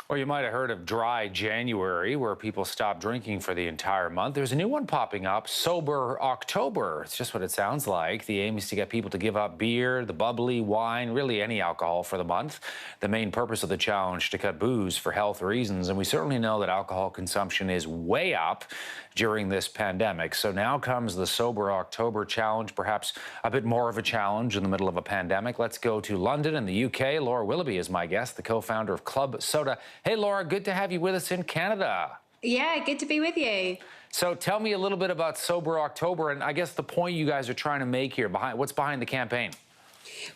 Well, you might have heard of dry January, where people stop drinking for the entire month. There's a new one popping up, Sober October. It's just what it sounds like. The aim is to get people to give up beer, the bubbly, wine, really any alcohol for the month. The main purpose of the challenge to cut booze for health reasons. And we certainly know that alcohol consumption is way up during this pandemic. So now comes the Sober October challenge, perhaps a bit more of a challenge in the middle of a pandemic. Let's go to London in the UK. Laura Willoughby is my guest, the co-founder of Club Soda. Hey, Laura, good to have you with us in Canada. Yeah, good to be with you. So tell me a little bit about Sober October and I guess the point you guys are trying to make here. What's behind the campaign?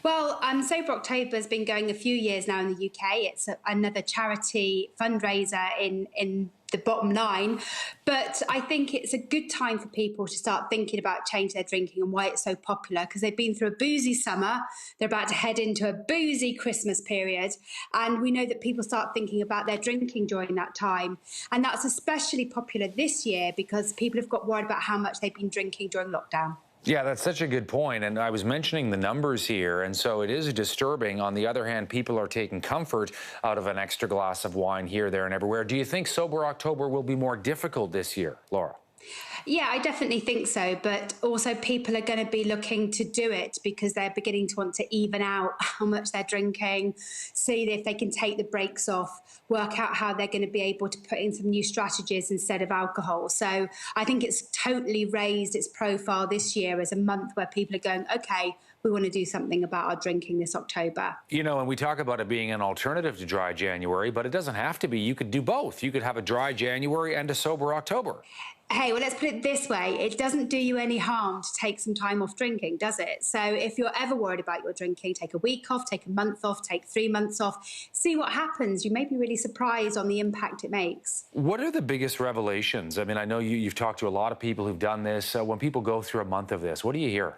Well, Sober October has been going a few years now in the UK. It's another charity fundraiser in the bottom line. But I think it's a good time for people to start thinking about change their drinking and why it's so popular, because they've been through a boozy summer. They're about to head into a boozy Christmas period. And we know that people start thinking about their drinking during that time. And that's especially popular this year because people have got worried about how much they've been drinking during lockdown. Yeah, that's such a good point. And I was mentioning the numbers here, and so it is disturbing. On the other hand, people are taking comfort out of an extra glass of wine here, there, and everywhere. Do you think Sober October will be more difficult this year, Laura? Yeah, I definitely think so. But also people are going to be looking to do it because they're beginning to want to even out how much they're drinking, see if they can take the brakes off, work out how they're going to be able to put in some new strategies instead of alcohol. So I think it's totally raised its profile this year as a month where people are going, okay, we want to do something about our drinking this October. You know, and we talk about it being an alternative to dry January, but it doesn't have to be. You could do both. You could have a dry January and a sober October. Hey, well, let's put it this way. It doesn't do you any harm to take some time off drinking, does it? So if you're ever worried about your drinking, take a week off, take a month off, take 3 months off, see what happens. You may be really surprised on the impact it makes. What are the biggest revelations? I mean, I know you've talked to a lot of people who've done this. When people go through a month of this, what do you hear?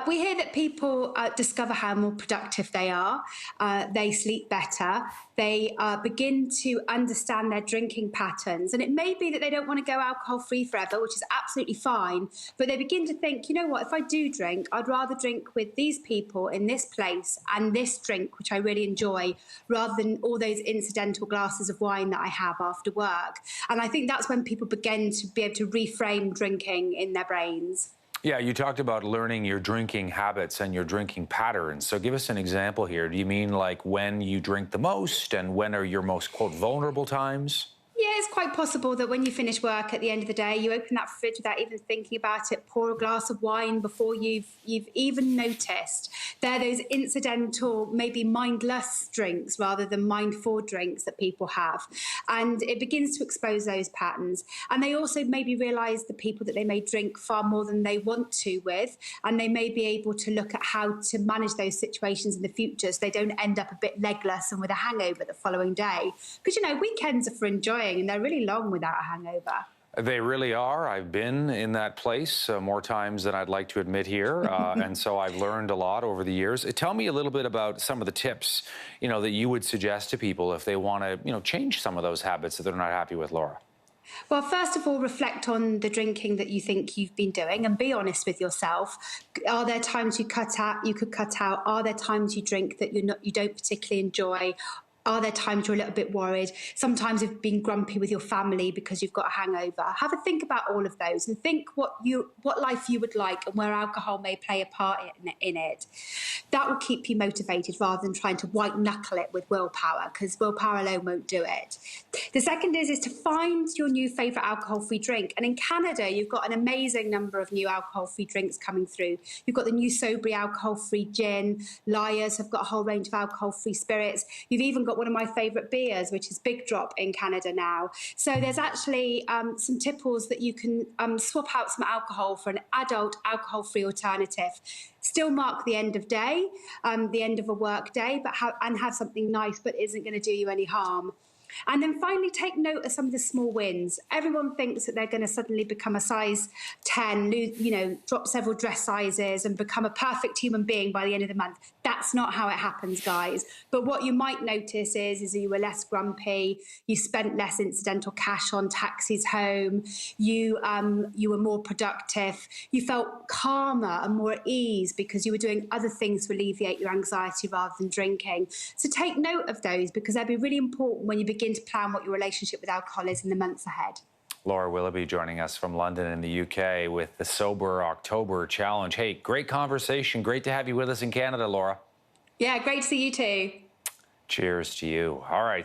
We hear that people discover how more productive they are, they sleep better, they begin to understand their drinking patterns. And it may be that they don't want to go alcohol-free forever, which is absolutely fine, but they begin to think, you know what, if I do drink, I'd rather drink with these people in this place and this drink, which I really enjoy, rather than all those incidental glasses of wine that I have after work. And I think that's when people begin to be able to reframe drinking in their brains. Yeah, you talked about learning your drinking habits and your drinking patterns. So give us an example here. Do you mean like when you drink the most and when are your most, quote, vulnerable times? Yeah, it's quite possible that when you finish work at the end of the day, you open that fridge without even thinking about it, pour a glass of wine before you've even noticed. They're those incidental, maybe mindless drinks rather than mindful drinks that people have. And it begins to expose those patterns. And they also maybe realise the people that they may drink far more than they want to with, and they may be able to look at how to manage those situations in the future so they don't end up a bit legless and with a hangover the following day. Because, you know, weekends are for enjoying, and they're really long without a hangover. They really are. I've been in that place more times than I'd like to admit here, and so I've learned a lot over the years. Tell me a little bit about some of the tips, you know, that you would suggest to people if they want to, you know, change some of those habits that they're not happy with, Laura. Well, first of all, reflect on the drinking that you think you've been doing and be honest with yourself. Are there times you could cut out? Are there times you drink that you don't particularly enjoy? Are there times you're a little bit worried? Sometimes you've been grumpy with your family because you've got a hangover. Have a think about all of those and think what life you would like and where alcohol may play a part in it. That will keep you motivated rather than trying to white knuckle it with willpower, because willpower alone won't do it. The second is to find your new favourite alcohol-free drink. And in Canada, you've got an amazing number of new alcohol-free drinks coming through. You've got the new Sobry alcohol-free gin. Liars have got a whole range of alcohol-free spirits. You've even got one of my favourite beers, which is Big Drop in Canada now. So there's actually some tipples that you can swap out some alcohol for an adult alcohol-free alternative. Still mark the end of day, the end of a work day, but have something nice but isn't going to do you any harm. And then finally, take note of some of the small wins. Everyone thinks that they're going to suddenly become a size 10, drop several dress sizes and become a perfect human being by the end of the month. That's not how it happens, guys. But what you might notice is you were less grumpy, you spent less incidental cash on taxis home, you were more productive, you felt calmer and more at ease because you were doing other things to alleviate your anxiety rather than drinking. So take note of those, because they'll be really important when you begin to plan what your relationship with alcohol is in the months ahead. Laura Willoughby joining us from London in the UK with the Sober October Challenge. Hey, great conversation. Great to have you with us in Canada, Laura. Yeah, great to see you too. Cheers to you. All right.